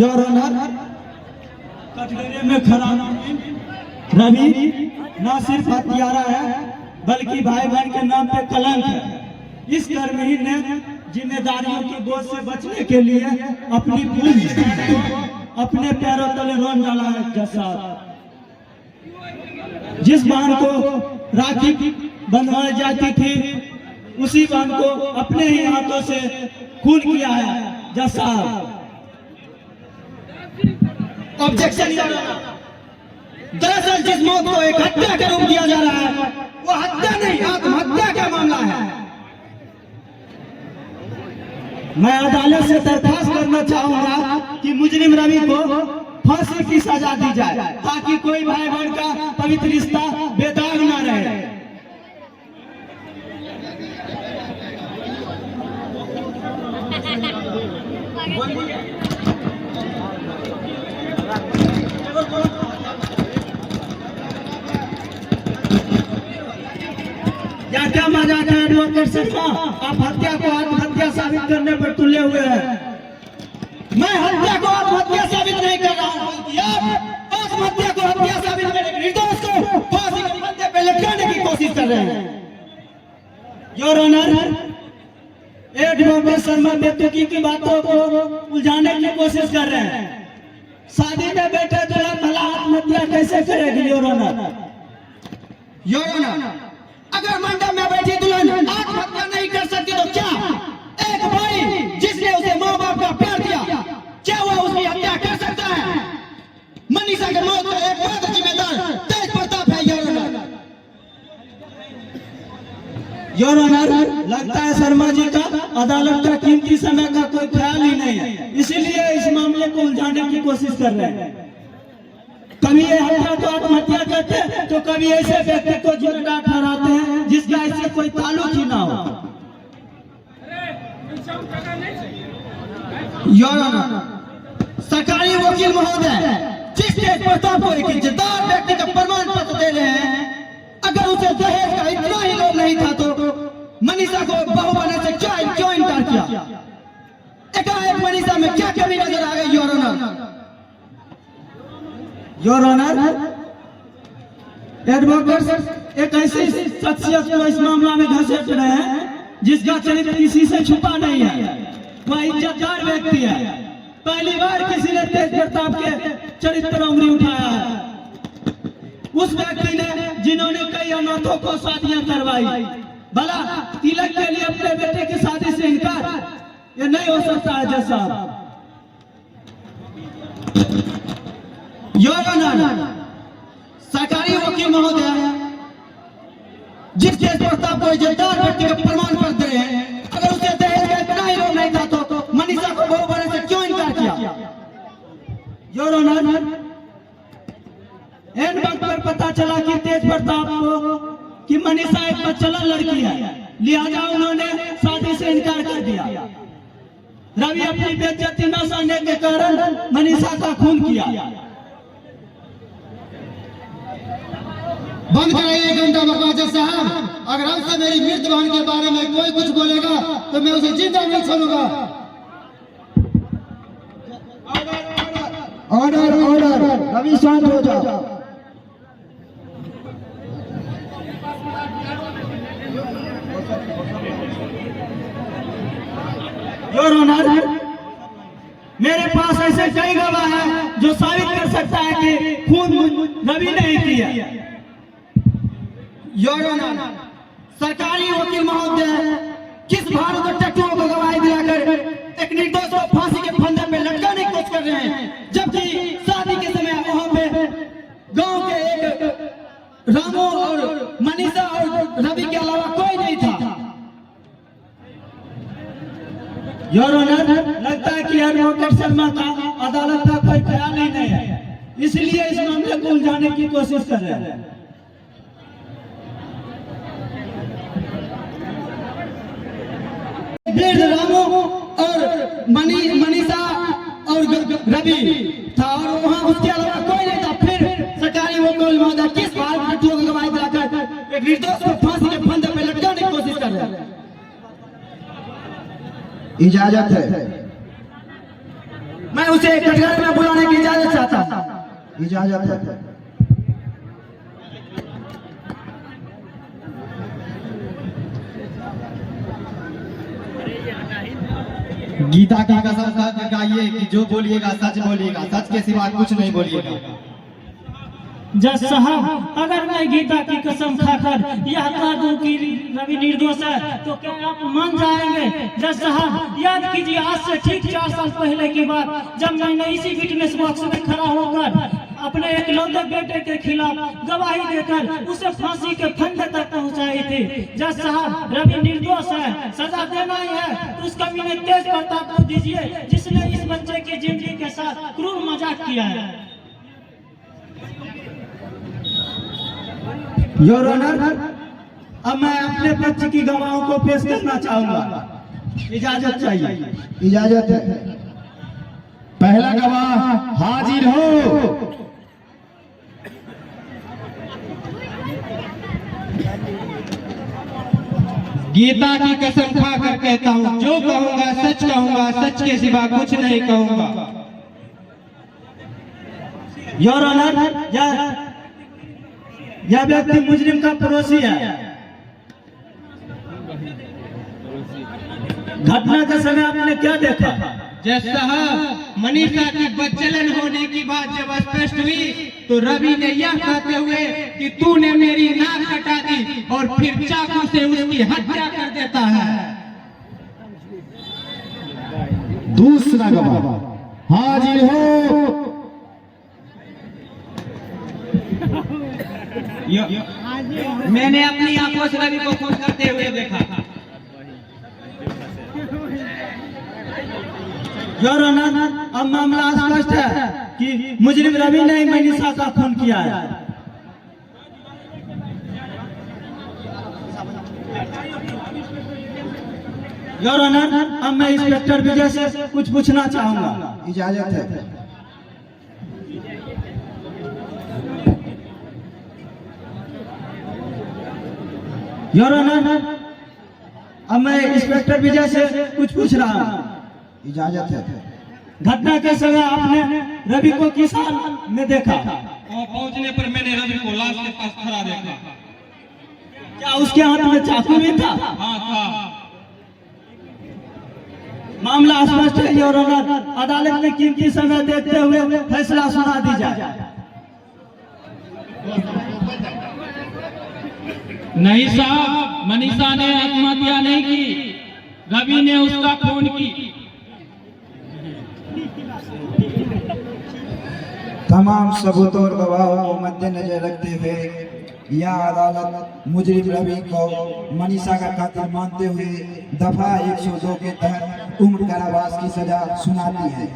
Your honour, कटघरे में खड़ा रवि न सिर्फ हत्यारा है बल्कि भाई बहन के नाम पे कलंक है। इस कर्महीन ने जिम्मेदारियों की बोझ से बचने के लिए अपनी पूरी को अपने पैरों तले रोन डाला है। जैसा जिस बहन को राखी बंधवाई जाती थी उसी बहन को अपने ही हाथों से खून किया है। जैसा ऑब्जेक्शन, दरअसल जिस मौत को एक हत्या का रूप दिया जा रहा है वो हत्या नहीं आत्महत्या का मामला है। मैं अदालत से दरखास्त करना चाहूंगा कि मुजरिम रवि को फांसी की सजा दी जाए ताकि कोई भाई बहन का पवित्र रिश्ता बेदाग न रहे। क्या मजाक है एडवोकेट शर्मा, आप हत्या को आत्महत्या साबित करने पर तुले हुए हैं। मैं हत्या को आत्महत्या साबित नहीं कर रहा हूं, आत्महत्या को हत्या साबित करने के निर्दोष को फांसी के फंदे पे लटकाने की कोशिश कर रहे हैं। योर ऑनर, एडवोकेट शर्मा बेतुकी की बातों को उलझाने की कोशिश कर रहे हैं। शादी में बैठे दुल्हन भला आत्महत्या कैसे करेगी? योर ऑनर, अगर मंडप में बैठी दुल्हन आत्महत्या नहीं कर सकती तो क्या एक भाई जिसने उसे माँ बाप का प्यार दिया क्या वह उसकी हत्या कर सकता है? मनीषा के मौत का एकमात्र जिम्मेदार तेज प्रताप है। योर ऑनर, लगता है शर्मा जी का अदालत का कीमती समय का कोई ख्याल ही नहीं है, इसीलिए इस मामले को उलझाने की कोशिश कर रहे हैं। कभी ये हत्या को आत्महत्या करते हैं तो कभी ऐसे व्यक्ति को जिम्मेदार ठहराते हैं जिसका इससे कोई ताल्लुक ही ना हो। सरकारी वकील महोदय जिस तेज प्रताप को एक इज्जतदार व्यक्ति का प्रमाण पत्र दे रहे हैं, अगर उसे दहेज का इतना ही लोभ नहीं था तो मनीषा को बहू बनने से क्यों इनकार किया? एकाएक मनीषा में क्या कमी नजर आ गई? योर ऑनर, एडवोकेट एक ऐसी शख्सियत को इस मामला में घसीट रहे हैं जिसका चरित्र किसी से छुपा नहीं है। वह इज्जतदार व्यक्ति है, पहली बार किसी ने तेज प्रताप के चरित्र पर उंगली उठाया है। उस व्यक्ति ने जिन्होंने कई अनाथों को शादियां करवाई, भला तिलक के लिए अपने बेटे की शादी से इनकार ये नहीं हो सकता है। जैसा योर ऑनर, सरकारी वकील महोदय जिस तेज प्रताप को इज्जतदार व्यक्ति का प्रमाण पत्र दे रहे हैं, अगर उसे दहेज का इतना ही लोभ नहीं था तो मनीषा को बहू बनने से क्यों इनकार किया? योर ऑनर, इन वक्त पर पता चला कि तेज प्रताप को कि मनीषा एक बच्चलन लड़की है, लिहाजा उन्होंने शादी से इनकार कर दिया। रवि अपनी बेइज्जती न सहने के कारण मनीषा का खून किया। बंद कराइए घंटा बकवास। जज साहब, अगर हमसे मेरी मृत बहन के बारे में कोई कुछ बोलेगा तो मैं उसे जिंदा नहीं छोड़ूंगा। ऑर्डर ऑर्डर, रवि शांत हो जाओ। योर ऑनर, मेरे पास ऐसे कई गवाह हैं जो साबित कर सकता है कि खून रवि ने ही किया। योर ऑनर, सरकारी वकील महोदय किस भारत और टट्टुओं को गवाही दिलाकर एक निर्दोष को फांसी के फंदे पे लटकाने की कोशिश कर रहे हैं, जबकि शादी के समय वहां पे गांव के एक रामू और मनीषा और रवि के अलावा कोई नहीं था। योर ऑनर, लगता है कि एडवोकेट शर्मा का अदालत का कोई ख्याल ही नहीं है, इसलिए इस मामले को उलझाने की कोशिश कर रहे हैं। रामू और मनीषा और रवि था और वहां उसके अलावा कोई नहीं था। फिर सरकारी वकील महोदय किस भारत को गवाही दिलाकर एक निर्दोष को फांसी के फंदे पे लटकाने की कोशिश कर रहे हैं। इजाजत है। मैं उसे कटघरे में बुलाने की इजाजत चाहता हूँ। इजाजत है। गीता की कसम खा के गाइए कि जो बोलिएगा सच बोलिएगा, सच के सिवा कुछ नहीं बोलिएगा। जज साहब, अगर मैं गीता की कसम खाकर यह कह दूं कि रवि निर्दोष है तो क्या आप मान जाएंगे? जज साहब, याद कीजिए आज से ठीक 4 साल पहले की बात, जब मैंने इसी विटनेस बॉक्स में खड़ा होकर अपने एकलौते बेटे के खिलाफ गवाही देकर उसे फांसी के फंदे तक पहुंचाई थी। जज साहब, रवि निर्दोष है, सजा देना ही है तो उस कमीने तेज प्रताप को दीजिए जिसने इस बच्चे की जिंदगी के साथ क्रूर मजाक किया है। योर ऑनर, अब मैं अपने पक्ष की गवाहों को पेश करना चाहूंगा। इजाजत चाहिए। इजाजत है। पहला गवाह हाजिर हो। गीता की कसम खा कर कहता हूँ, जो कहूंगा सच कहूंगा, सच के सिवा कुछ नहीं कहूंगा। योर ऑनर, यह व्यक्ति मुजरिम का पड़ोसी है। घटना के समय आपने क्या देखा? जज साहब, मनीषा की बदचलन होने की बात जब स्पष्ट हुई तो रवि ने यह कहते हुए कि तूने मेरी नाक कटा दी और फिर चाकू से उसकी हत्या कर देता है। दूसरा गवाह हाजिर हो। मैंने अपनी आंखों से रवि को खून करते हुए देखा। योर ऑनर, अब मामला स्पष्ट है कि मुजरिम रवि ने मनीषा का खून किया है। योर ऑनर, अब मैं इंस्पेक्टर विजय से कुछ पूछना चाहूंगा। इजाजत है। योर ऑनर, अब मैं इंस्पेक्टर विजय से कुछ पूछ रहा हूँ। इजाजत है। घटना के समय आपने रवि को किस हाल में देखा? वहाँ पहुंचने पर मैंने रवि को लाश के पास खड़ा देखा। क्या उसके हाथ में चाकू भी था? हाँ था। मामला स्पष्ट है योर ऑनर, अदालत में कीमती समय देखते हुए फैसला सुना दीजिए। नहीं साहब, मनीषा ने आत्महत्या नहीं की, रवि ने उसका खून की। तमाम सबूतों और गवाहों को मद्देनजर रखते हुए यह अदालत मुजरिम रवि को मनीषा का कातिल मानते हुए दफा 102 के तहत उम्र कारावास की सजा सुनाती है।